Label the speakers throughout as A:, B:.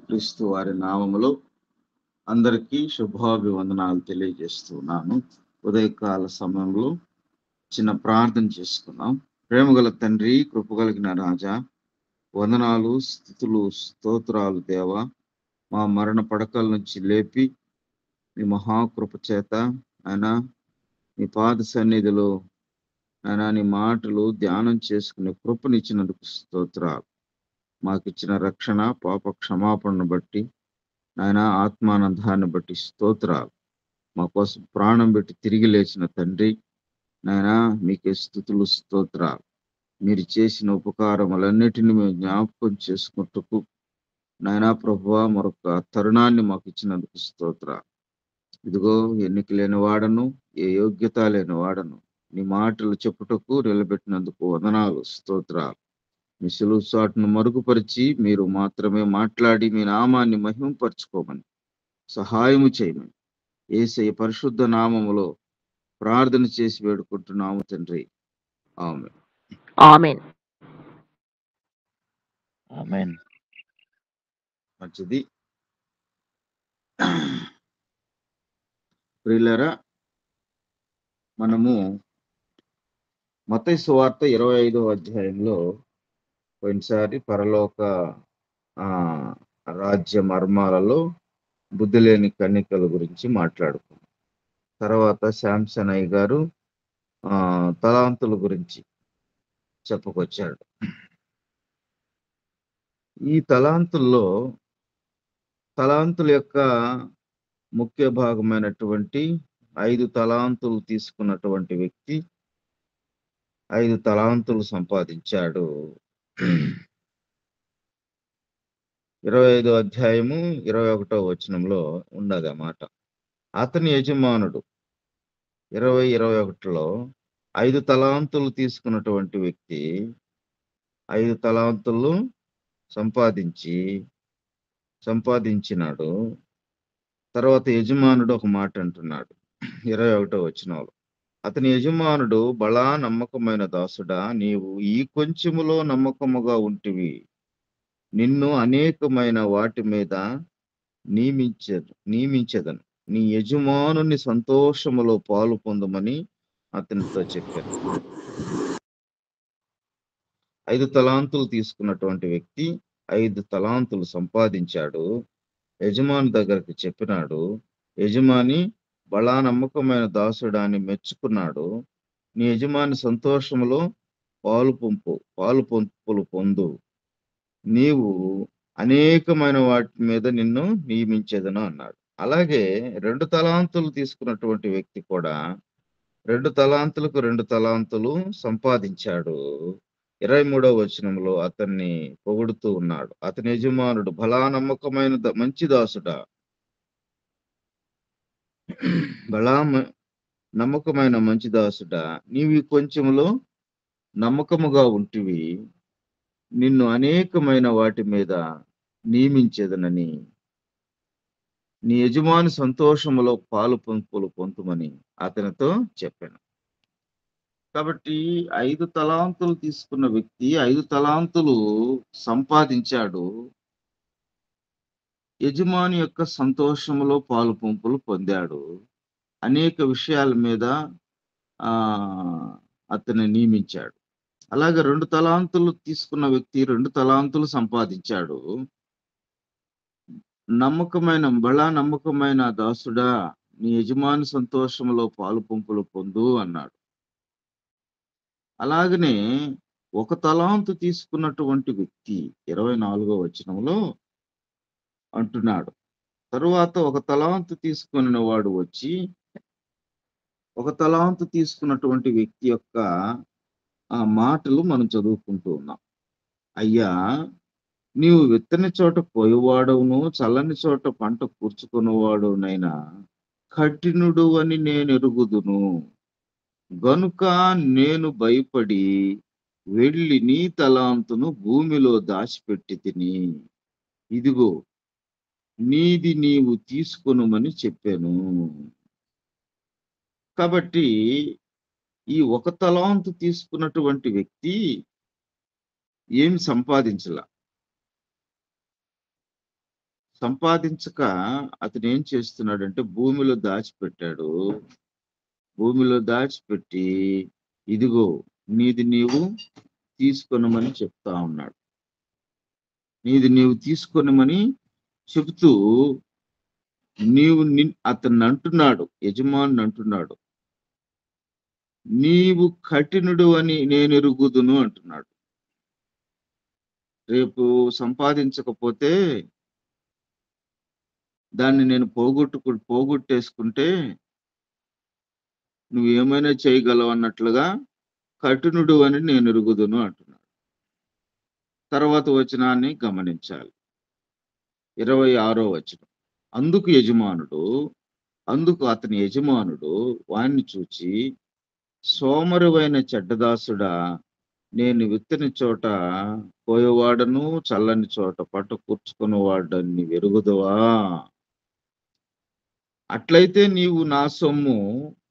A: క్రీస్తు వారి నామములో అందరికీ శుభాభివందనాలు తెలియజేస్తున్నాను. ఉదయకాల సమయంలో చిన్న ప్రార్థన చేసుకున్నాం. ప్రేమగల తండ్రి, కృపగలిగిన రాజా, వందనాలు, స్తుతులు, స్తోత్రాలు దేవా. మా మరణ పడకల నుంచి లేపి మీ మహాకృప చేత ఆయన మీ పాద సన్నిధిలో ఆయన నీ మాటలు ధ్యానం చేసుకునే కృపనిచ్చినందుకు స్తోత్రాలు. మాకిచ్చిన రక్షణ, పాప క్షమాపణను బట్టి నాయన ఆత్మానందాన్ని బట్టి స్తోత్రాలు. మా కోసం ప్రాణం పెట్టి తిరిగి లేచిన తండ్రి, నాయన మీకే స్తుతులు, స్తోత్రాలు. మీరు చేసిన ఉపకారములన్నిటిని మేము జ్ఞాపకం చేసుకుంటూ నాయన ప్రభువా మరొక తరుణాన్ని మాకు ఇచ్చినందుకు స్తోత్రాలు. ఇదిగో ఎన్నిక లేని వాడను, ఏ యోగ్యత లేని వాడను, నీ మాటలు చెప్పుటకు నిలబెట్టినందుకు వందనాలు, స్తోత్రాలు. మీ సులువు చాటును మరుగుపరిచి మీరు మాత్రమే మాట్లాడి మీ నామాన్ని మహిమపరచుకోమని సహాయము చేయమని యేసయ్య పరిశుద్ధ నామములో ప్రార్థన చేసి వేడుకుంటున్నాము తండ్రి. ఆమేన్.
B: ఆమెన్.
C: ఆమేన్.
A: మంచిది. ప్రియులారా, మనము మత్తయి సువార్త 25వ అధ్యాయంలో పోయినసారి పరలోక రాజ్య మర్మాలలో బుద్ధి లేని కన్యకల గురించి మాట్లాడుకున్నాం. తర్వాత శాంసనయ్య గారు తలాంతుల గురించి చెప్పుకొచ్చాడు. ఈ తలాంతుల యొక్క ముఖ్య భాగమైనటువంటి 5 తలాంతులు తీసుకున్నటువంటి వ్యక్తి 5 తలాంతులు సంపాదించాడు. 25వ అధ్యాయము 21వ వచనంలో ఉన్నది అన్నమాట. అతని యజమానుడు 20-21లో 5 తలాంతులు తీసుకున్నటువంటి వ్యక్తి 5 తలాంతులు సంపాదించినాడు. తర్వాత యజమానుడు ఒక మాట అంటున్నాడు 21వ వచనంలో, అతని యజమానుడు, బలా నమ్మకమైన దాసుడా, నీవు ఈ కొంచెములో నమ్మకముగా ఉంటివి, నిన్ను అనేకమైన వాటి మీద నియమించదను, నీ యజమానుని సంతోషములో పాలు పొందమని అతనితో చెప్పాను. 5 తలాంతులు తీసుకున్నటువంటి వ్యక్తి 5 తలాంతులు సంపాదించాడు. యజమాని దగ్గరికి చెప్పినాడు. యజమాని, బలా నమ్మకమైన దాసుడాన్ని మెచ్చుకున్నాడు, నీ యజమాని సంతోషములో పాలు పంపులు పొందు, నీవు అనేకమైన వాటి మీద నిన్ను నియమించేదను అన్నాడు. అలాగే 2 తలాంతులు తీసుకున్నటువంటి వ్యక్తి కూడా 2 తలాంతులకు 2 తలాంతులు సంపాదించాడు. 23వ వచనంలో అతన్ని పొగుడుతూ ఉన్నాడు. అతని యజమానుడు, బలా నమ్మకమైన మంచి దాసుడా, నమ్మకమైన మంచి దాసుడా, నీవు కొంచెంలో నమ్మకముగా ఉంటివి, నిన్ను అనేకమైన వాటి మీద నియమించేదనని, నీ యజమాని సంతోషములో పాలు పంపులు పొందుమని అతనితో చెప్పాను. కాబట్టి 5 తలాంతులు తీసుకున్న వ్యక్తి 5 తలాంతులు సంపాదించాడు. యజమాని యొక్క సంతోషములో పాలు పంపులు పొందాడు. అనేక విషయాల మీద అతన్ని నియమించాడు. అలాగే 2 తలాంతులు తీసుకున్న వ్యక్తి 2 తలాంతులు సంపాదించాడు. బలా నమ్మకమైన దాసుడా, నీ యజమాని సంతోషములో పాలు పంపులు పొందు అన్నాడు. అలాగనే 1 తలాంతు తీసుకున్నటువంటి వ్యక్తి 24వ వచనంలో అంటున్నాడు, తరువాత 1 తలాంతు తీసుకున్న వాడు వచ్చి 1 తలాంతు తీసుకున్నటువంటి వ్యక్తి యొక్క మాటలు మనం చదువుకుంటూ ఉన్నాం. అయ్యా, నీవు విత్తని చోట కోయువాడవును, చల్లని చోట పంట కూర్చుకున్నవాడునైనా కఠినుడు అని నేను ఎరుగుదును, గనుక నేను భయపడి వెళ్ళి నీ తలాంతును భూమిలో దాచిపెట్టి తిని, ఇదిగో నీది నీవు తీసుకొనుమని చెప్పాను. కాబట్టి ఈ 1 తలాంతు తీసుకున్నటువంటి వ్యక్తి ఏమి సంపాదించలా. సంపాదించక అతను ఏం చేస్తున్నాడంటే భూమిలో దాచిపెట్టాడు. భూమిలో దాచిపెట్టి ఇదిగో నీది నీవు తీసుకొనమని చెప్తా ఉన్నాడు. నీది నీవు తీసుకొనమని చెబుతూ అతన్ని అంటున్నాడు, యజమాని అంటున్నాడు, నీవు కఠినుడు అని నేను ఎరుగుదును అంటున్నాడు. రేపు సంపాదించకపోతే దాన్ని నేను పోగొట్టేసుకుంటే నువ్వు ఏమైనా చేయగలవు అన్నట్లుగా కఠినుడు అని నేను ఎరుగుదును అంటున్నాడు. తర్వాత వచనాన్ని గమనించాలి. 26వ వచనం. అందుకు అతని యజమానుడు వాణ్ణి చూచి, సోమరువైన చెడ్డదాసుడా, నేను విత్తని చోట కోయవాడను, చల్లని చోట పంట కూర్చుకున్నవాడని వెరుగుదువా? అట్లయితే నీవు నా సొమ్ము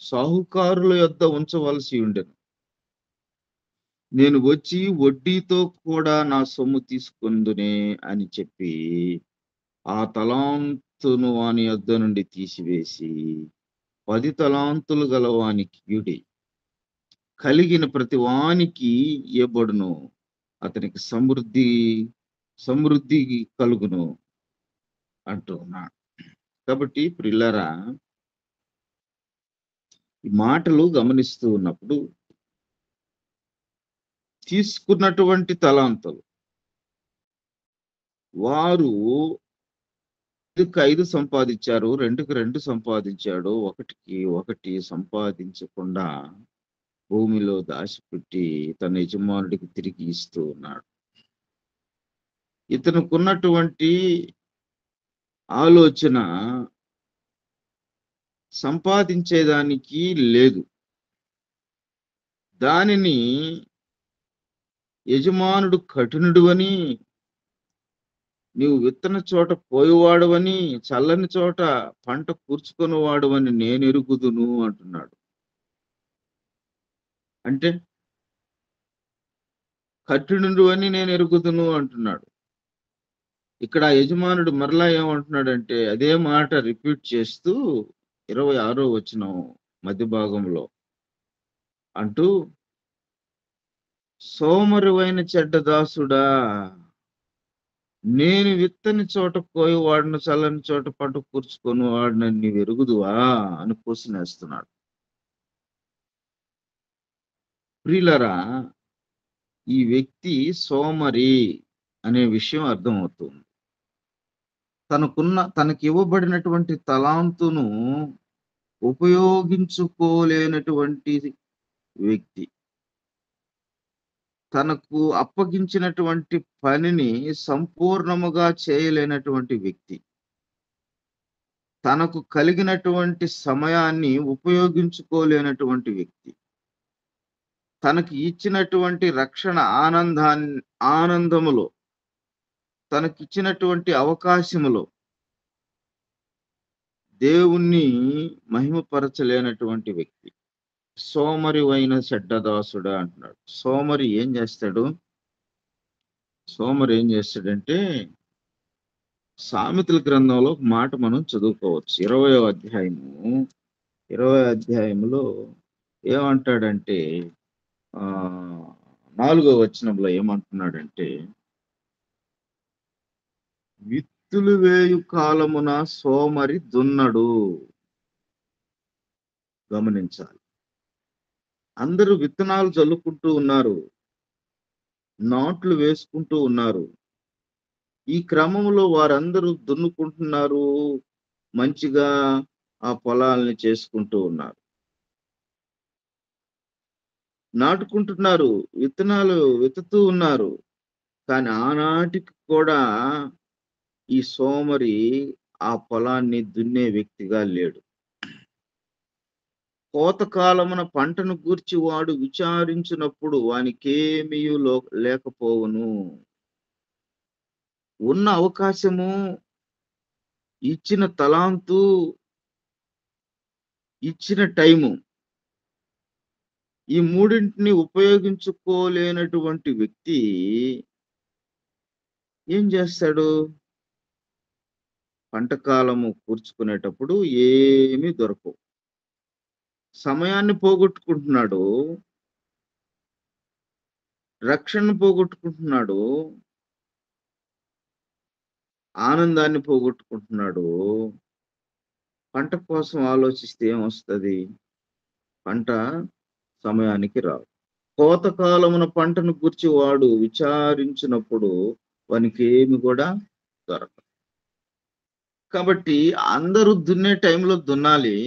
A: సాహుకారుల యొద్ద ఉంచవలసి ఉండెను. నేను వచ్చి వడ్డీతో కూడా నా సొమ్ము తీసుకుందునే అని చెప్పి ఆ తలాంతును వాని యొద్ద నుండి తీసివేసి 10 తలాంతులు గల వానికి ఇయుడి. కలిగిన ప్రతి వానికి ఇయ్యబడును, అతనికి సమృద్ధి కలుగును అంటున్నాడు. కాబట్టి ప్రియులారా, ఈ మాటలు గమనిస్తూ ఉన్నప్పుడు తీసుకున్నటువంటి తలాంతులు వారు 5కి 5 సంపాదించారు, 2కి 2 సంపాదించాడు, 1కి 1 సంపాదించకుండా భూమిలో దాచిపెట్టి తన యజమానుడికి తిరిగి ఇస్తూ ఉన్నాడు. ఇతనుకున్నటువంటి ఆలోచన సంపాదించేదానికి లేదు. దానిని యజమానుడు కఠినుడు అని, నీవు విత్తన చోట పోయేవాడవని, చల్లని చోట పంట కూర్చుకున్నవాడవని నేను ఎరుగుదును అంటున్నాడు. అంటే కఠినుడు అని నేను ఎరుగుదును అంటున్నాడు. ఇక్కడ యజమానుడు మరలా ఏమంటున్నాడంటే అదే మాట రిపీట్ చేస్తూ 26వ వచనం మధ్య భాగంలో అంటూ, సోమరువైన చెడ్డదాసుడా, నేను విత్తని చోట కోయవాడను, చల్లని చోట పంట కూర్చుకొని వాడిని నీవు ఎరుగుదువా అని కోసినేస్తున్నాడు. ప్రియులరా, ఈ వ్యక్తి సోమరి అనే విషయం అర్థమవుతుంది. తనకి ఇవ్వబడినటువంటి తలాంతును ఉపయోగించుకోలేనటువంటి వ్యక్తి, తనకు అప్పగించినటువంటి పనిని సంపూర్ణముగా చేయలేనటువంటి వ్యక్తి, తనకు కలిగినటువంటి సమయాన్ని ఉపయోగించుకోలేనటువంటి వ్యక్తి, తనకి ఇచ్చినటువంటి రక్షణ ఆనందములో, తనకిచ్చినటువంటి అవకాశములో దేవుణ్ణి మహిమపరచలేనటువంటి వ్యక్తి, సోమరివైన చెడ్డదాసుడా అంటున్నాడు. సోమరి ఏం చేస్తాడంటే సామెతల గ్రంథంలో ఒక మాట మనం చదువుకోవచ్చు. 20వ అధ్యాయములో ఏమంటాడంటే 4వ వచనంలో ఏమంటున్నాడంటే, విత్తులు వేయు కాలమున సోమరి దున్నడు. గమనించాలి. అందరూ విత్తనాలు చల్లుకుంటూ ఉన్నారు, నాట్లు వేసుకుంటూ ఉన్నారు. ఈ క్రమంలో వారందరూ దున్నుకుంటున్నారు, మంచిగా ఆ పొలాల్ని చేసుకుంటూ ఉన్నారు, నాటుకుంటున్నారు, విత్తనాలు విత్తుతూ ఉన్నారు. కానీ ఆనాటికి కూడా ఈ సోమరి ఆ పొలాన్ని దున్నే వ్యక్తిగా లేడు. కోతకాలమున పంటను గూర్చి వాడు విచారించినప్పుడు వానికేమీ లేకపోవును. ఉన్న అవకాశము, ఇచ్చిన తలాంతు, ఇచ్చిన టైము, ఈ మూడింటిని ఉపయోగించుకోలేనటువంటి వ్యక్తి ఏం చేస్తాడు? పంట కాలము కూర్చుకునేటప్పుడు ఏమీ దొరకవు. సమయాన్ని పోగొట్టుకుంటున్నాడు. రక్షణను పోగొట్టుకుంటున్నాడు. ఆనందాన్ని పోగొట్టుకుంటున్నాడు. పంట కోసం ఆలోచిస్తే ఏమొస్తది? పంట సమయానికి రాదు. కోతకాలమున పంటను గూర్చి వాడు విచారించినప్పుడు వానికేమి గూడా దొరకదు. కాబట్టి అందరూ దున్నే టైంలో దున్నాలి.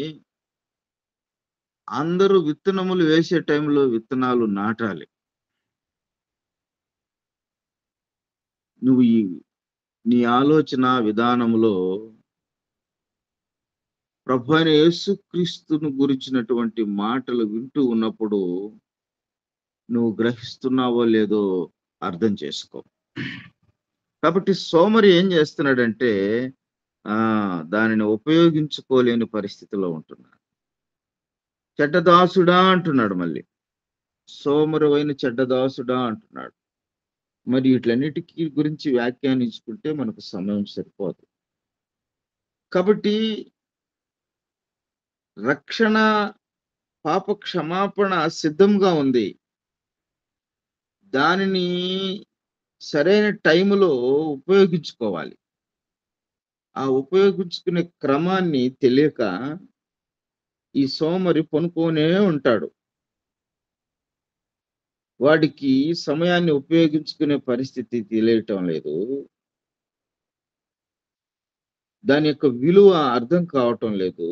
A: అందరూ విత్తనములు వేసే టైంలో విత్తనాలు నాటాలి. నువ్వు నీ ఆలోచన విధానములో ప్రభువైన యేసుక్రీస్తును గురించినటువంటి మాటలు వింటూ ఉన్నప్పుడు నువ్వు గ్రహిస్తున్నావో లేదో అర్థం చేసుకో. కాబట్టి సోమరి ఏం చేస్తున్నాడంటే దానిని ఉపయోగించుకోలేని పరిస్థితిలో ఉంటున్నాడు. చెడ్డదాసుడా అంటున్నాడు మళ్ళీ. సోమరువైన చెడ్డదాసుడా అంటున్నాడు. మరి వీటన్నిటికీ గురించి వ్యాఖ్యానించుకుంటే మనకు సమయం సరిపోదు. కాబట్టి రక్షణ పాప క్షమాపణ సిద్ధంగా ఉంది. దానిని సరైన టైములో ఉపయోగించుకోవాలి. ఆ ఉపయోగించుకునే క్రమాన్ని తెలియక ఈ సోమరి పనుకోనే ఉంటాడు. వాడికి సమయాన్ని ఉపయోగించుకునే పరిస్థితి తెలియటం లేదు. దాని యొక్క విలువ అర్థం కావటం లేదు.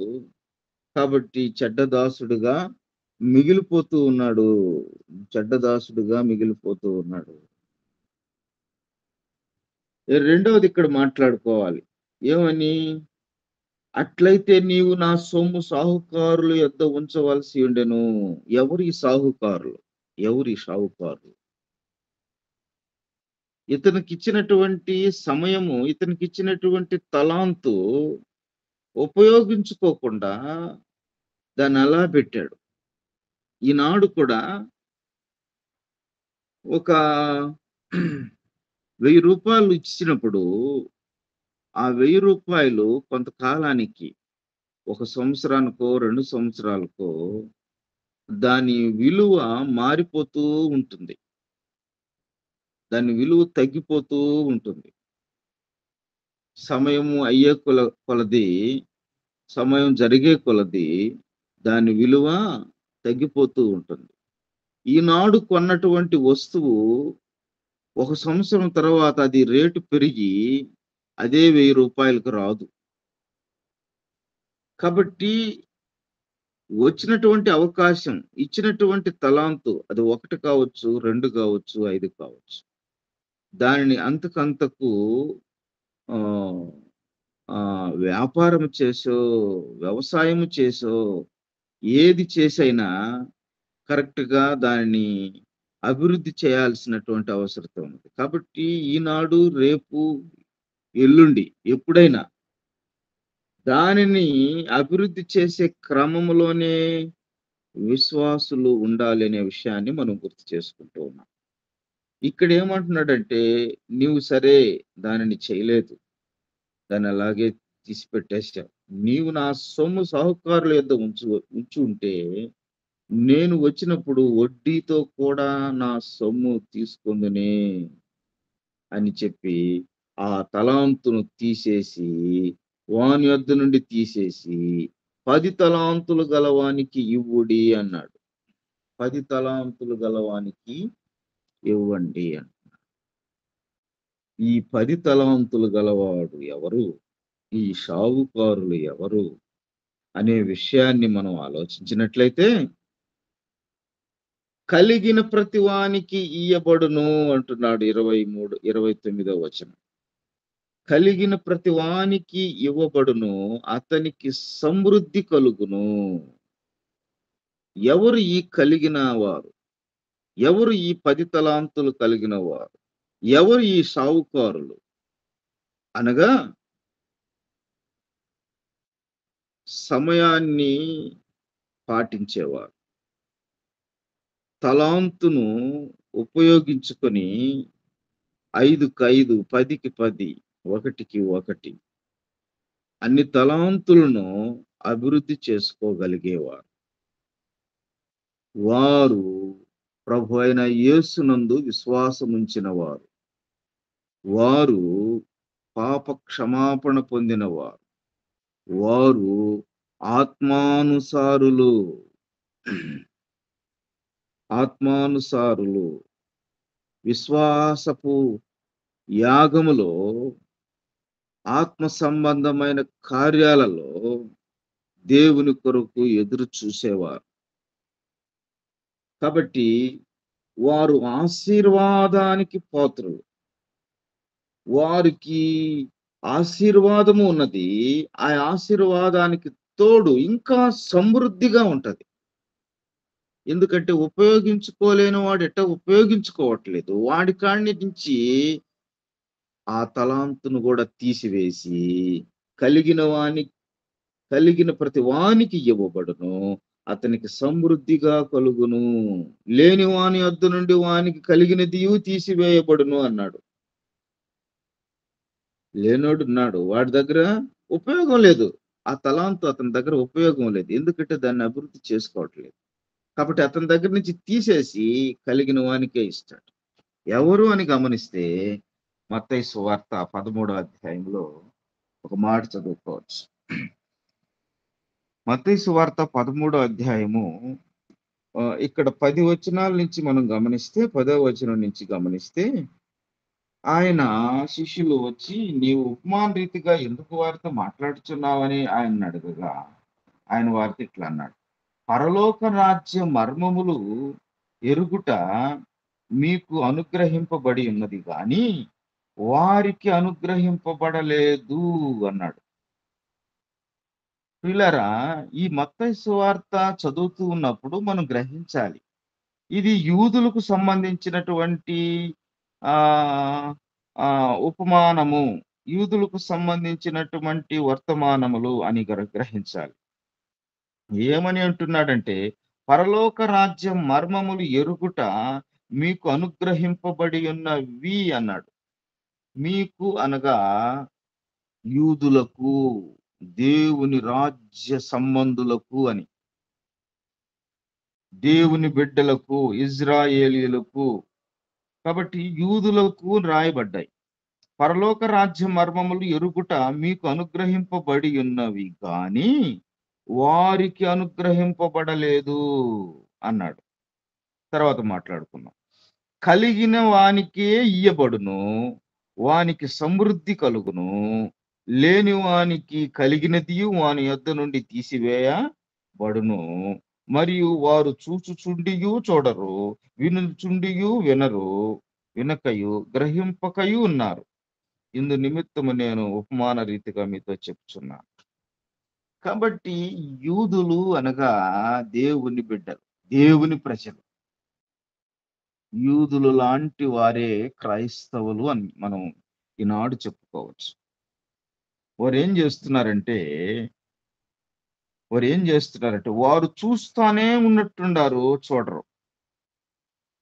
A: కాబట్టి చెడ్డదాసుడుగా మిగిలిపోతూ ఉన్నాడు. చెడ్డదాసుడుగా మిగిలిపోతూ ఉన్నాడు. రెండవది ఇక్కడ మాట్లాడుకోవాలి. ఏమని? అట్లయితే నీవు నా సొమ్ము సాహుకారుల యొద్ద ఉంచవలసి ఉండెను. ఎవరి సాహుకారులు? ఎవరి సాహుకారులు? ఇతనికిచ్చినటువంటి సమయము, ఇతనికిచ్చినటువంటి తలాంతు ఉపయోగించుకోకుండా దాన్ని అలా పెట్టాడు. ఈనాడు కూడా ఒక 1000 రూపాయలు ఇచ్చినప్పుడు ఆ 1000 రూపాయలు కొంతకాలానికి 1 సంవత్సరానికో 2 సంవత్సరాలకో దాని విలువ మారిపోతూ ఉంటుంది. దాని విలువ తగ్గిపోతూ ఉంటుంది. సమయము అయ్యే కొలది, సమయం జరిగే కొలది దాని విలువ తగ్గిపోతూ ఉంటుంది. ఈనాడు కొన్నటువంటి వస్తువు 1 సంవత్సరం తర్వాత అది రేటు పెరిగి అదే 1000 రూపాయలకు రాదు. కాబట్టి వచ్చినటువంటి అవకాశం, ఇచ్చినటువంటి తలాంతు అది 1 కావచ్చు, 2 కావచ్చు, 5 కావచ్చు. దానిని అంతకంతకు వ్యాపారం చేసో, వ్యవసాయం చేసో, ఏది చేసైనా కరెక్ట్‌గా దానిని అభివృద్ధి చేయాల్సినటువంటి అవసరత ఉంది. కాబట్టి ఈనాడు, రేపు, ఎల్లుండి ఎప్పుడైనా దానిని అభివృద్ధి చేసే క్రమంలోనే విశ్వాసులు ఉండాలి అనే విషయాన్ని మనం గుర్తు చేసుకుంటూ ఉన్నాం. ఇక్కడ ఏమంటున్నాడంటే, నీవు సరే దానిని చేయలేదు. దాన్ని అలాగే తీసిపెట్టేసావు. నీవు నా సొమ్ము సాహుకారుల యొద్ద ఉంచి ఉంటే నేను వచ్చినప్పుడు వడ్డీతో కూడా నా సొమ్ము తీసుకొందునే అని చెప్పి ఆ తలాంతును తీసేసి వాని యొద్ద నుండి తీసేసి 10 తలాంతులు గలవానికి ఇవ్వుడి అన్నాడు. 10 తలాంతులు గలవానికి ఇవ్వండి అంటున్నాడు. ఈ 10 తలాంతులు గలవాడు ఎవరు? ఈ షావుకారులు ఎవరు? అనే విషయాన్ని మనం ఆలోచించినట్లయితే కలిగిన ప్రతి వానికి ఇయ్యబడును అంటున్నాడు 29వ వచనం. కలిగిన ప్రతి వానికి ఇవ్వబడును, అతనికి సమృద్ధి కలుగును. ఎవరు ఈ కలిగిన వారు? ఎవరు ఈ 10 తలాంతులు కలిగిన వారు? ఎవరు ఈ సావుకారులు? అనగా సమయాన్ని పాటించేవారు. తలాంతును ఉపయోగించుకొని 5కి 5, 10కి 10, 1కి 1 అన్ని తలాంతులను అభివృద్ధి చేసుకోగలిగేవారు. వారు ప్రభు అయిన యేసునందు విశ్వాసముంచిన వారు. వారు పాప క్షమాపణ పొందినవారు. వారు ఆత్మానుసారులు. ఆత్మానుసారులు. విశ్వాసపు యాగములో ఆత్మ సంబంధమైన కార్యాలలో దేవుని కొరకు ఎదురు చూసేవారు. కాబట్టి వారు ఆశీర్వాదానికి పాత్రులు. వారికి ఆశీర్వాదము ఉన్నది. ఆ ఆశీర్వాదానికి తోడు ఇంకా సమృద్ధిగా ఉంటది. ఎందుకంటే ఉపయోగించుకోలేని వాడు ఎట్టా ఉపయోగించుకోవట్లేదు. వాడి కాడి నుంచి ఆ తలాంతును కూడా తీసివేసి కలిగిన ప్రతి వానికి ఇవ్వబడును. అతనికి సమృద్ధిగా కలుగును. లేని వాని వద్ద నుండి వానికి కలిగినదియు తీసివేయబడును అన్నాడు. లేనోడున్నాడు. వాడి దగ్గర ఉపయోగం లేదు. ఆ తలాంతు అతని దగ్గర ఉపయోగం లేదు. ఎందుకంటే దాన్ని అభివృద్ధి చేసుకోవట్లేదు. కాబట్టి అతని దగ్గర నుంచి తీసేసి కలిగిన వానికే ఇస్తాడు. ఎవరు అని గమనిస్తే మత్తయి సువార్త 13వ అధ్యాయంలో ఒక మాట చదువుకోవచ్చు. మత్తయి సువార్త 13వ అధ్యాయము ఇక్కడ 10 వచనాల నుంచి మనం గమనిస్తే 10వ వచనం నుంచి గమనిస్తే ఆయన శిష్యులు వచ్చి నీవు ఉపమాన రీతిగా ఎందుకు వారితో మాట్లాడుచున్నావని ఆయన అడగగా ఆయన వారితో ఇట్లా అన్నాడు. పరలోక రాజ్య మర్మములు ఎరుగుట మీకు అనుగ్రహింపబడి ఉన్నది గాని వారికి అనుగ్రహింపబడలేదు అన్నాడు. ప్రియులారా, ఈ మత్తయి సువార్త చదువుతూ ఉన్నప్పుడు మనం గ్రహించాలి. ఇది యూదులకు సంబంధించినటువంటి ఆ ఉపమానము, యూదులకు సంబంధించినటువంటి వర్తమానములు అని గ్రహించాలి. ఏమని అంటున్నాడంటే పరలోక రాజ్యం మర్మములు ఎరుగుట మీకు అనుగ్రహింపబడి ఉన్నవి అన్నాడు. మీకు అనగా యూదులకు, దేవుని రాజ్య సంబంధులకు అని, దేవుని బిడ్డలకు, ఇజ్రాయేలీయులకు. కాబట్టి యూదులకు రాయబడ్డాయి. పరలోక రాజ్య మర్మములు ఎరుగుట మీకు అనుగ్రహింపబడి ఉన్నవి గాని వారికి అనుగ్రహింపబడలేదు అన్నాడు. తర్వాత మాట్లాడుకున్నాం. కలిగిన వానికే ఇయ్యబడును, వానికి సమృద్ధి కలుగును. లేని వానికి కలిగినది వాని యొద్ద నుండి తీసివేయబడును. మరియు వారు చూచుచుండియు చూడరు, వినుచుండియు వినకయు గ్రహింపకయు ఉన్నారు. ఇందు నిమిత్తము నేను ఉపమాన రీతిగా మీతో చెప్తున్నాను. కాబట్టి యూదులు అనగా దేవుని బిడ్డలు, దేవుని ప్రజలు. యూదులు లాంటి వారే క్రైస్తవులు అని మనం ఈనాడు చెప్పుకోవచ్చు. వారు ఏం చేస్తున్నారంటే వారు చూస్తానే ఉన్నట్టుండారు, చూడరు.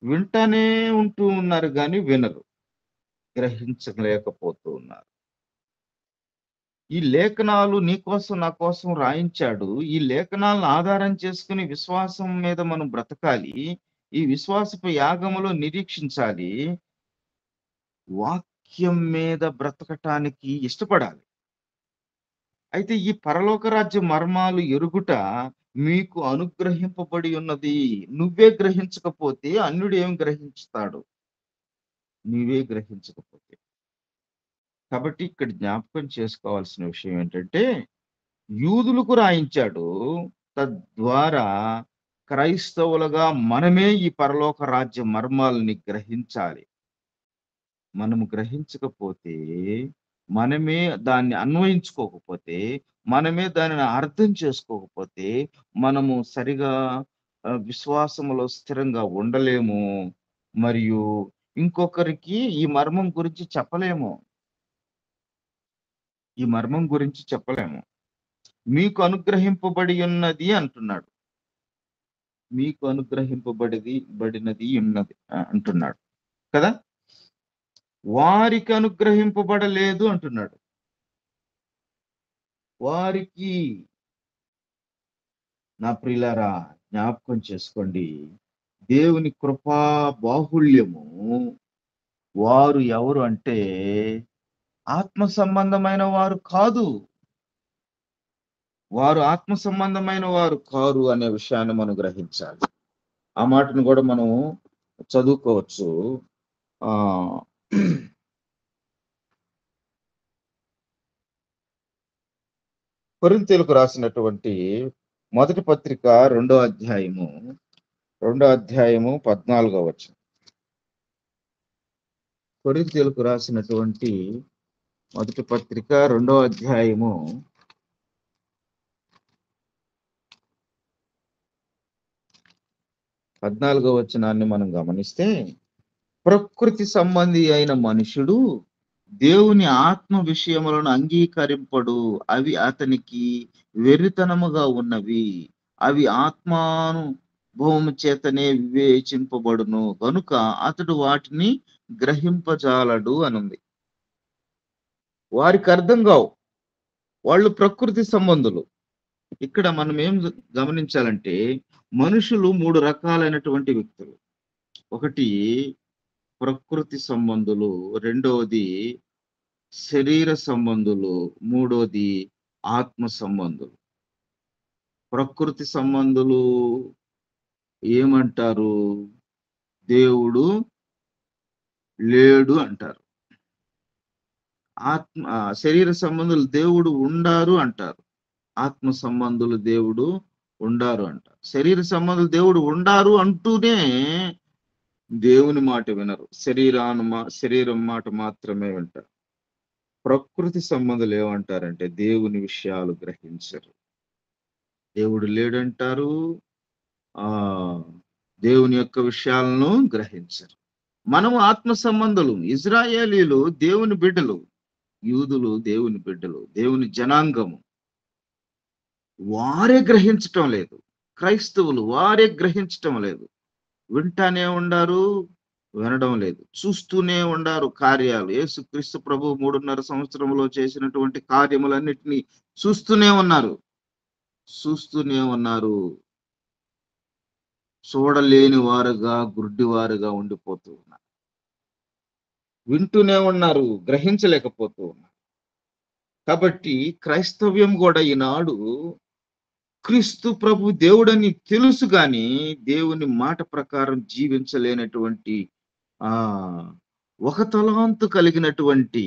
A: వింటానే ఉంటూ ఉన్నారు కానీ వినరు, గ్రహించలేకపోతూ ఉన్నారు. ఈ లేఖనాలు నీ కోసం నా కోసం రాయించాడు. ఈ లేఖనాలను ఆధారం చేసుకుని విశ్వాసం మీద మనం బ్రతకాలి. ఈ విశ్వాసపు యాగములో నిరీక్షించాలి. వాక్యం మీద బ్రతకటానికి ఇష్టపడాలి. అయితే ఈ పరలోక రాజ్య మర్మాలు ఎరుగుట మీకు అనుగ్రహింపబడి ఉన్నది. నువ్వే గ్రహించకపోతే అన్యుడు ఏం గ్రహించుతాడు? నీవే గ్రహించకపోతే. కాబట్టి ఇక్కడ జ్ఞాపకం చేసుకోవాల్సిన విషయం ఏంటంటే యూదులకు రాయించాడు. తద్వారా క్రైస్తవులుగా మనమే ఈ పరలోక రాజ్య మర్మాలని గ్రహించాలి. మనము గ్రహించకపోతే, మనమే దాన్ని అన్వయించుకోకపోతే, మనమే దానిని అర్థం చేసుకోకపోతే మనము సరిగా విశ్వాసములో స్థిరంగా ఉండలేము. మరియు ఇంకొకరికి ఈ మర్మం గురించి చెప్పలేము. మీకు అనుగ్రహింపబడి ఉన్నది అంటున్నాడు. మీకు బడినది ఉన్నది అంటున్నాడు కదా. వారికి అనుగ్రహింపబడలేదు అంటున్నాడు. వారికి నా ప్రియులారా జ్ఞాపకం చేసుకోండి, దేవుని కృపా బాహుళ్యము వారు ఎవరు అంటే ఆత్మ సంబంధమైన వారు కాదు. వారు ఆత్మ సంబంధమైన వారు కారు అనే విషయాన్ని మనం గ్రహించాలి. ఆ మాటను కూడా మనం చదువుకోవచ్చు. ఆ కొరింథీయులకు రాసినటువంటి మొదటి పత్రిక 2వ అధ్యాయము 14వ వచనం. కొరింథీయులకు రాసినటువంటి మొదటి పత్రిక 2వ అధ్యాయము 14వ వచనాన్ని మనం గమనిస్తే, ప్రకృతి సంబంధి అయిన మనుషుడు దేవుని ఆత్మ విషయములను అంగీకరింపడు, అవి అతనికి వెర్రితనముగా ఉన్నవి, అవి ఆత్మానుభవము చేతనే వివేచింపబడును గనుక అతడు వాటిని గ్రహింపజాలడు అనుంది. వారికి అర్థం కావు, వాళ్ళు ప్రకృతి సంబంధులు. ఇక్కడ మనం ఏం గమనించాలంటే, మనుషులు 3 రకాలైనటువంటి వ్యక్తులు. ఒకటి ప్రకృతి సంబంధులు, రెండవది శరీర సంబంధులు, మూడోది ఆత్మ సంబంధులు. ప్రకృతి సంబంధులు ఏమంటారు? దేవుడు లేడు అంటారు. శరీర సంబంధులు దేవుడు ఉండారు అంటారు. ఆత్మ సంబంధులు దేవుడు ఉండారు అంటారు. శరీర సంబంధులు దేవుడు ఉండారు అంటూనే దేవుని మాట వినరు, శరీరం మాట మాత్రమే వింటారు. ప్రకృతి సంబంధులు ఏమంటారంటే దేవుని విషయాలు గ్రహించరు. దేవుడు లేడంటారు, దేవుని యొక్క విషయాలను గ్రహించరు. మనము ఆత్మ సంబంధులు, ఇజ్రాయేలీలు దేవుని బిడ్డలు, యూదులు దేవుని బిడ్డలు, దేవుని జనాంగము. వారే గ్రహించటం లేదు. క్రైస్తవులు వారే గ్రహించటం లేదు. వింటానే ఉండారు, వినడం లేదు. చూస్తూనే ఉండారు కార్యాలు. యేసుక్రీస్తు ప్రభు 3.5 సంవత్సరంలో చేసినటువంటి కార్యములన్నిటినీ చూస్తూనే ఉన్నారు. చూడలేని వారుగా, గుడ్డివారుగా ఉండిపోతూ ఉన్నారు. వింటూనే ఉన్నారు, గ్రహించలేకపోతూ ఉన్నారు. కాబట్టి క్రైస్తవ్యం కూడా ఈనాడు క్రీస్తు ప్రభు దేవుడని తెలుసు గాని దేవుని మాట ప్రకారం జీవించలేనటువంటి ఒక తలాంతు కలిగినటువంటి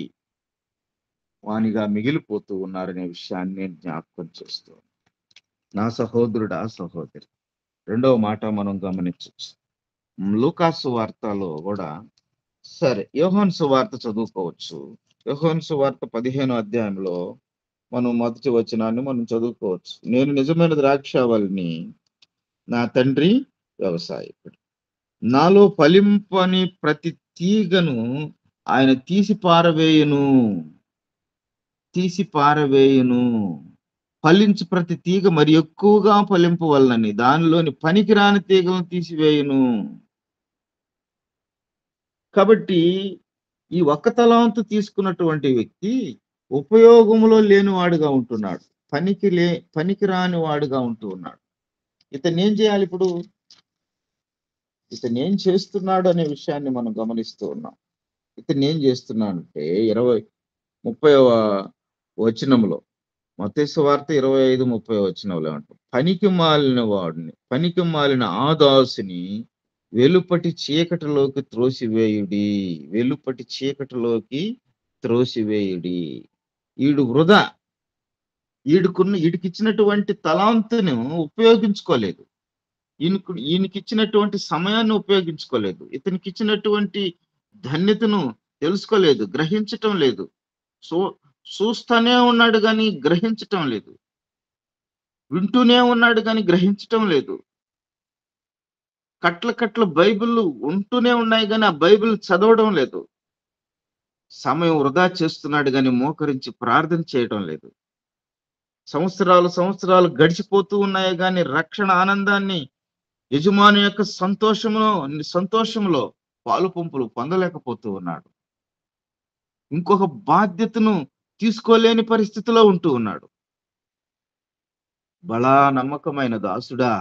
A: వానిగా మిగిలిపోతూ ఉన్నారనే విషయాన్ని నేను జ్ఞాపకం చేస్తూ, నా సహోదరుడా సహోదరి, రెండవ మాట మనం గమనించవచ్చు. లూకాసు వార్తలో కూడా, సరే యోహాను సువార్త చదువుకోవచ్చు. యోహాను సువార్త 15వ అధ్యాయంలో మనం మొదటి వచనాన్ని మనం చదువుకోవచ్చు. నేను నిజమైన ద్రాక్షావల్లిని, నా తండ్రి వ్యవసాయకుడు. నాలో ఫలింపని ప్రతి తీగను ఆయన తీసి పారవేయును. ఫలించి ప్రతి తీగ మరి ఎక్కువగా ఫలింపవలనని దానిలోని పనికిరాని తీగలను తీసివేయును. కాబట్టి ఈ ఒక్క తలాంతు తీసుకున్నటువంటి వ్యక్తి ఉపయోగంలో లేనివాడుగా ఉంటున్నాడు, పనికిరాని వాడుగా ఉంటూ ఉన్నాడు. ఇతను ఏం చేయాలి? ఇప్పుడు ఇతను ఏం చేస్తున్నాడు అనే విషయాన్ని మనం గమనిస్తూ ఉన్నాం. ఇతను ఏం చేస్తున్నాడంటే 30వ వచనంలో, మత్తయి సువార్త 25-30 వచనంలో ఏమంటారు? పనికి మాలిన ఆ దాసుని వెలుపటి చీకటిలోకి త్రోసివేయుడి. ఈడు వృధా, ఈడికిచ్చినటువంటి తలాంతును ఉపయోగించుకోలేదు, ఈయనకిచ్చినటువంటి సమయాన్ని ఉపయోగించుకోలేదు, ఇతనికి ఇచ్చినటువంటి ధన్యతను తెలుసుకోలేదు, గ్రహించటం లేదు. చూస్తూనే ఉన్నాడు కానీ గ్రహించటం లేదు, వింటూనే ఉన్నాడు కానీ గ్రహించటం లేదు. కట్ల బైబిల్ ఉంటూనే ఉన్నాయి కానీ ఆ బైబిల్ చదవడం లేదు. సమయం వృధా చేస్తున్నాడు కానీ మోకరించి ప్రార్థన చేయడం లేదు. సంవత్సరాలు గడిచిపోతూ ఉన్నాయి కానీ రక్షణ ఆనందాన్ని, యజమాని యొక్క సంతోషంలో పాలు పంపులు పొందలేకపోతూ ఉన్నాడు. ఇంకొక బాధ్యతను తీసుకోలేని పరిస్థితిలో ఉంటూ ఉన్నాడు. బలా నమ్మకమైన దాసుడా,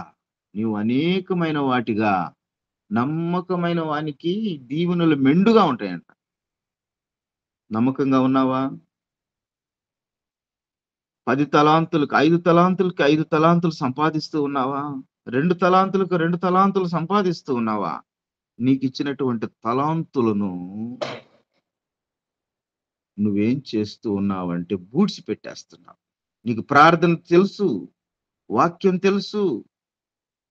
A: నీవు అనేకమైన వాటిగా నమ్మకమైన వానికి దీవెనలు మెండుగా ఉంటాయంట. నమ్మకంగా ఉన్నావా? 10 తలాంతులకు 5 తలాంతులకి 5 తలాంతులు సంపాదిస్తూ ఉన్నావా? 2 తలాంతులకు 2 తలాంతులు సంపాదిస్తూ ఉన్నావా? నీకిచ్చినటువంటి తలాంతులను నువ్వేం చేస్తూ ఉన్నావంటే బూడ్చి పెట్టేస్తున్నావు. నీకు ప్రార్థన తెలుసు, వాక్యం తెలుసు,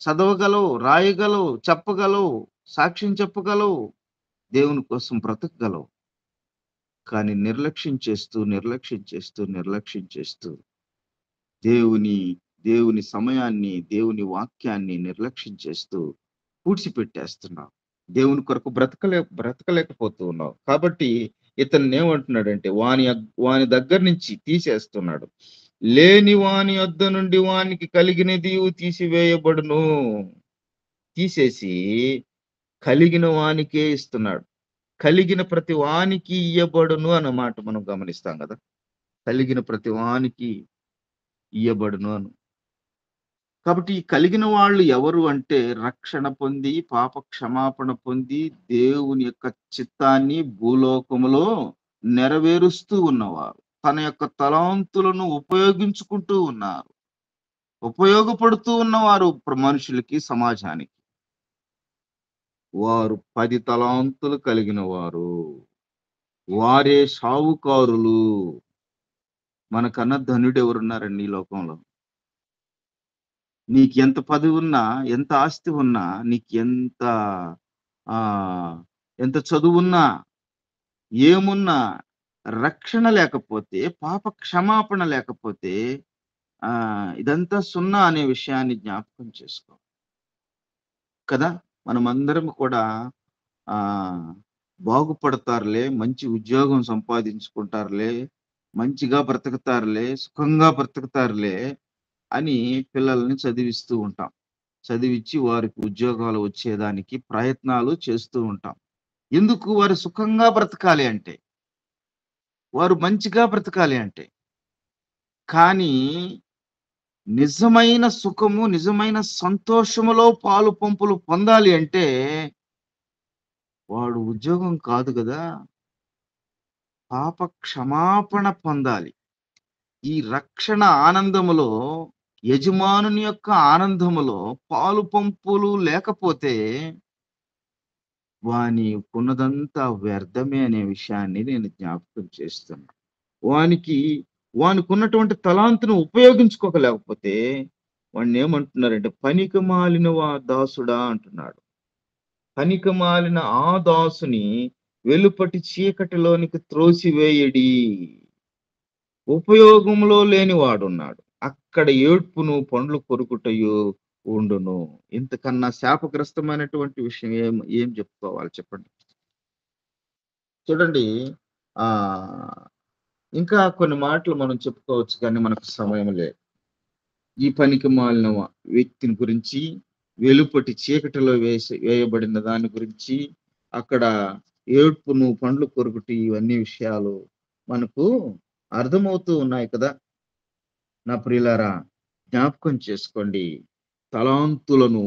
A: చదవగలవు, రాయగలవు, చెప్పగలవు, సాక్ష్యం చెప్పగలవు, దేవుని కోసం బ్రతకగలవు. కానీ నిర్లక్ష్యం చేస్తూ దేవుని దేవుని సమయాన్ని, దేవుని వాక్యాన్ని నిర్లక్ష్యం చేస్తూ పూడ్చిపెట్టేస్తున్నావు. దేవుని కొరకు బ్రతకలేకపోతూ ఉన్నావు. కాబట్టి ఇతన్నేమంటున్నాడంటే వాని దగ్గర నుంచి తీసేస్తున్నాడు. లేని వాని యొద్ద నుండి వానికి కలిగినది తీసివేయబడును. తీసేసి కలిగిన వానికే ఇస్తున్నాడు. కలిగిన ప్రతి వానికి ఇయ్యబడును అన్నమాట మనం గమనిస్తాం కదా. కలిగిన ప్రతి వానికి ఇయ్యబడును అను. కాబట్టి ఈ కలిగిన వాళ్ళు ఎవరు అంటే రక్షణ పొంది, పాప క్షమాపణ పొంది, దేవుని యొక్క చిత్తాన్ని భూలోకములో నెరవేరుస్తూ ఉన్నవారు. తన యొక్క తలాంతులను ఉపయోగించుకుంటూ ఉన్నారు. ఉపయోగపడుతూ ఉన్నవారు మనుషులకి, సమాజానికి. వారు 10 తలాంతులు కలిగిన వారు. వారే షావుకారులు. మనకన్నా ధనుడు ఎవరున్నారండి ఈ లోకంలో? నీకు ఎంత పదవి ఉన్నా, ఎంత ఆస్తి ఉన్నా, నీకు ఎంత చదువున్నా, ఏమున్నా, రక్షణ లేకపోతే, పాప క్షమాపణ లేకపోతే ఇదంతా సున్నా అనే విషయాన్ని జ్ఞాపకం చేసుకో కదా. మనమందరం కూడా బాగుపడతారులే, మంచి ఉద్యోగం సంపాదించుకుంటారులే, మంచిగా బ్రతుకుతారులే, సుఖంగా బ్రతుకుతారులే అని పిల్లల్ని చదివిస్తూ ఉంటాం. చదివించి వారికి ఉద్యోగాలు వచ్చేదానికి ప్రయత్నాలు చేస్తూ ఉంటాం. ఎందుకు? వారు సుఖంగా బ్రతకాలి అంటే, వారు మంచిగా బ్రతకాలి అంటే. కానీ నిజమైన సుఖము, నిజమైన సంతోషములో పాలు పంపులు పొందాలి అంటే వాడు ఉద్యోగం కాదు కదా, పాప క్షమాపణ పొందాలి. ఈ రక్షణ ఆనందములో, యజమానుని యొక్క ఆనందములో పాలు పంపులు లేకపోతే వాని ఉన్నదంతా వ్యర్థమే అనే విషయాన్ని నేను జ్ఞాపకం చేస్తున్నా. వానికున్నటువంటి తలాంతును ఉపయోగించుకోలేకపోతే వాడిని ఏమంటున్నారంటే పనికిమాలిన దాసుడా అంటున్నాడు. పనికిమాలిన ఆ దాసుని వెలుపటి చీకటిలోనికి త్రోసివేయడి. ఉపయోగంలో లేని వాడున్నాడు, అక్కడ ఏడ్పును పండ్లు కొరుకుటయు ఉండును. ఇంతకన్నా శాపగ్రస్తమైనటువంటి విషయం ఏం చెప్పుకోవాలి చెప్పండి. చూడండి, ఇంకా కొన్ని మాటలు మనం చెప్పుకోవచ్చు కానీ మనకు సమయం లేదు. ఈ పనికి మాలిన వ్యక్తిని గురించి, వెలుపటి చీకటిలో వేయబడిన దాని గురించి, అక్కడ ఏడ్పును పండ్లు కొరుకుటి, ఇవన్నీ విషయాలు మనకు అర్థమవుతూ ఉన్నాయి కదా. నా ప్రియులారా, జ్ఞాపకం చేసుకోండి. తలాంతులను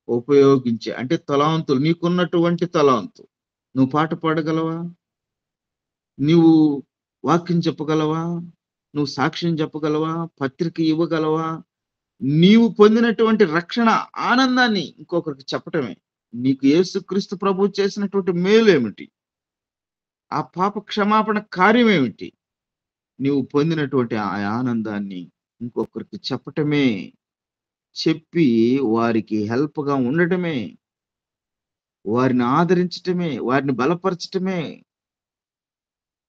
A: ఉపయోగించే, అంటే తలాంతులు, నీకున్నటువంటి తలాంతు. నువ్వు పాట పాడగలవా? నీవు వాక్యం చెప్పగలవా? నువ్వు సాక్ష్యం చెప్పగలవా? పత్రిక ఇవ్వగలవా? నీవు పొందినటువంటి రక్షణ ఆనందాన్ని ఇంకొకరికి చెప్పటమే. నీకు యేసుక్రీస్తు ప్రభువు చేసినటువంటి మేలు ఏమిటి? ఆ పాప క్షమాపణ కార్యం ఏమిటి? నీవు పొందినటువంటి ఆ ఆనందాన్ని ఇంకొకరికి చెప్పటమే. చెప్పి వారికి హెల్ప్‌గా ఉండటమే. వారిని ఆదరించటమే, వారిని బలపరచటమే.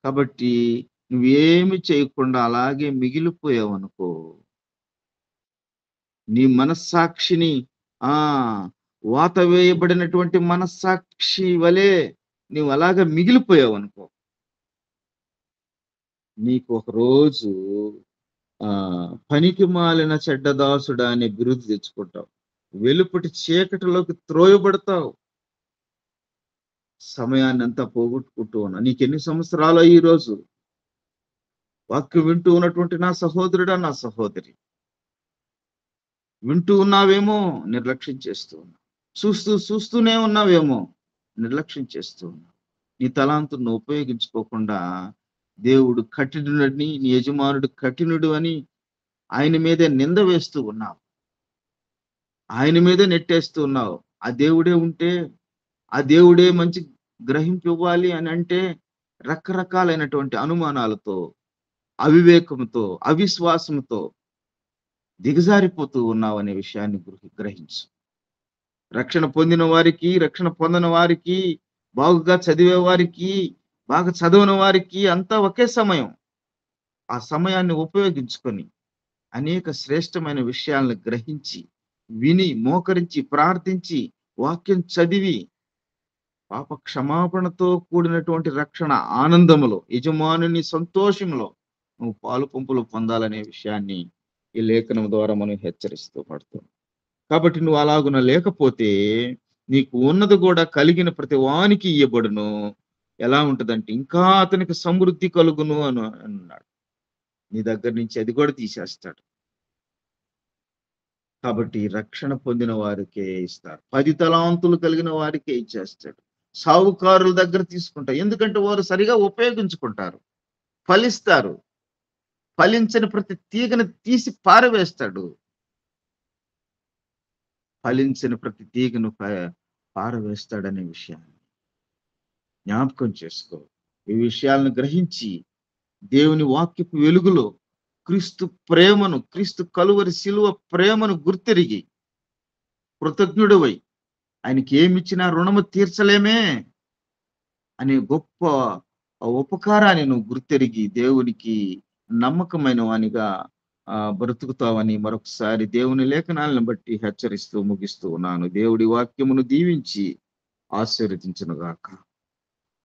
A: కాబట్టి నువ్వేమి చేయకుండా అలాగే మిగిలిపోయావనుకో, నీ మనస్సాక్షిని వాత వేయబడినటువంటి మనస్సాక్షి వలె నీవు అలాగా మిగిలిపోయావనుకో, నీకు ఒకరోజు పనికి మాలిన చెడ్డదాసుడా అనే బిరుదు తెచ్చుకుంటావు. వెలుపటి చీకటిలోకి త్రోయబడతావు. సమయాన్ని అంతా పోగొట్టుకుంటూ ఉన్నా. నీకెన్ని సంవత్సరాలు ఈ రోజు వాక్యం వింటూ ఉన్నటువంటి నా సహోదరుడా, నా సహోదరి, వింటూ ఉన్నావేమో, నిర్లక్ష్యం చేస్తూ ఉన్నావు. చూస్తూనే ఉన్నావేమో, నిర్లక్ష్యం చేస్తూ ఉన్నావు. నీ తలాంతును ఉపయోగించుకోకుండా దేవుడు కఠినుడని, నీ యజమానుడు కఠినుడు అని ఆయన మీదే నింద వేస్తూ ఉన్నావు. ఆయన మీదే నెట్టేస్తూ ఉన్నావు. ఆ దేవుడే ఉంటే, ఆ దేవుడే మంచి గ్రహింపు ఇవ్వాలి అని అంటే రకరకాలైనటువంటి అనుమానాలతో, అవివేకంతో, అవిశ్వాసంతో దిగజారిపోతూ ఉన్నావనే విషయాన్ని గ్రహించు. రక్షణ పొందిన వారికి, రక్షణ పొందని వారికి, బాగుగా చదివే వారికి, బాగా చదవని వారికి అంతా ఒకే సమయం. ఆ సమయాన్ని ఉపయోగించుకొని అనేక శ్రేష్టమైన విషయాలను గ్రహించి, విని, మోకరించి, ప్రార్థించి, వాక్యం చదివి, పాప క్షమాపణతో కూడినటువంటి రక్షణ ఆనందములో, యజమానుని సంతోషంలో నువ్వు పాలు పంపులు పొందాలనే విషయాన్ని ఈ లేఖనం ద్వారా మనం హెచ్చరిస్తూ పడుతున్నాం. కాబట్టి నువ్వు అలాగున లేకపోతే నీకు ఉన్నది కూడా కలిగిన ప్రతి వానికి ఇయ్యబడును. ఎలా ఉంటదంటే ఇంకా అతనికి సమృద్ధి కలుగును అని అన్నాడు. నీ దగ్గర నుంచి అది కూడా తీసేస్తాడు. కాబట్టి రక్షణ పొందిన వారికే ఇస్తారు. 10 తలాంతులు కలిగిన వారికే ఇచ్చేస్తాడు. సావుకారుల దగ్గర తీసుకుంటారు. ఎందుకంటే వారు సరిగా ఉపయోగించుకుంటారు, ఫలిస్తారు. ఫలించని ప్రతి తీగను తీసి పారవేస్తాడు. ఫలించిన ప్రతి తీగను పారవేస్తాడనే విషయాన్ని జ్ఞాపకం చేసుకో. ఈ విషయాలను గ్రహించి దేవుని వాక్యపు వెలుగులో క్రీస్తు ప్రేమను, క్రీస్తు కలువరి శిలువ ప్రేమను గుర్తెరిగి కృతజ్ఞుడివై ఆయనకి ఏమిచ్చినా రుణము తీర్చలేమే అనే గొప్ప ఉపకారాన్ని నువ్వు గుర్తెరిగి దేవునికి నమ్మకమైన వానిగా బ్రతుకుతావని మరొకసారి దేవుని లేఖనాలను బట్టి హెచ్చరిస్తూ ముగిస్తూ ఉన్నాను. దేవుడి వాక్యమును దీవించి ఆశీర్వదించును గాక.